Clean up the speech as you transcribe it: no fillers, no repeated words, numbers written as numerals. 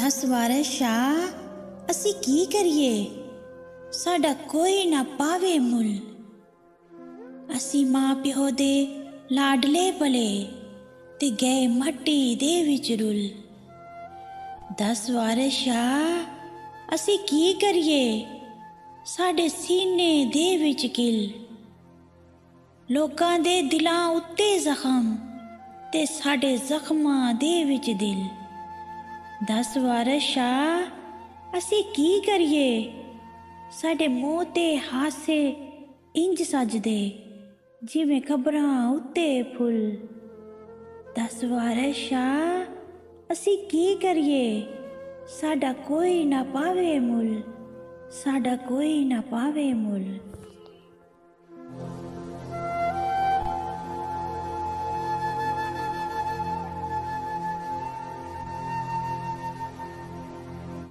10 ਵਾਰਿਸ ਸ਼ਾਹ ਅਸੀਂ ਕੀ ਕਰੀਏ, ਸਾਡਾ ਕੋਈ ਨਾ ਪਾਵੇ ਮੁੱਲ। ਅਸੀਂ ਮਾਂ ਪਿਓ ਦੇ ਲਾਡਲੇ ਭਲੇ ਤੇ ਗਏ ਮੱਟੀ ਦੇ ਵਿੱਚ ਰੁੱਲ। 10 ਵਾਰਿਸ ਸ਼ਾਹ ਅਸੀਂ ਕੀ ਕਰੀਏ, ਸਾਡੇ ਸੀਨੇ ਦੇ ਵਿੱਚ ਕਿਲ। ਲੋਕਾਂ ਦੇ ਦਿਲਾਂ ਉੱਤੇ ਜ਼ਖਮ ਤੇ ਸਾਡੇ ਜ਼ਖਮਾਂ ਦੇ ਵਿੱਚ ਦਿਲ। 10 ਵਾਰਿਸ ਸ਼ਾਹ ਅਸੀਂ ਕੀ ਕਰੀਏ, ਸਾਡੇ ਮੂੰਹ ਤੇ ਹਾਸੇ ਇੰਜ ਸਜਦੇ ਜਿਵੇਂ ਕਬਰਾਂ ਉੱਤੇ ਫੁੱਲ। 10 ਵਾਰਿਸ ਸ਼ਾਹ ਅਸੀਂ ਕੀ ਕਰੀਏ, ਸਾਡਾ ਕੋਈ ਨਾ ਪਾਵੇ ਮੁੱਲ, ਸਾਡਾ ਕੋਈ ਨਾ ਪਾਵੇ ਮੁੱਲ।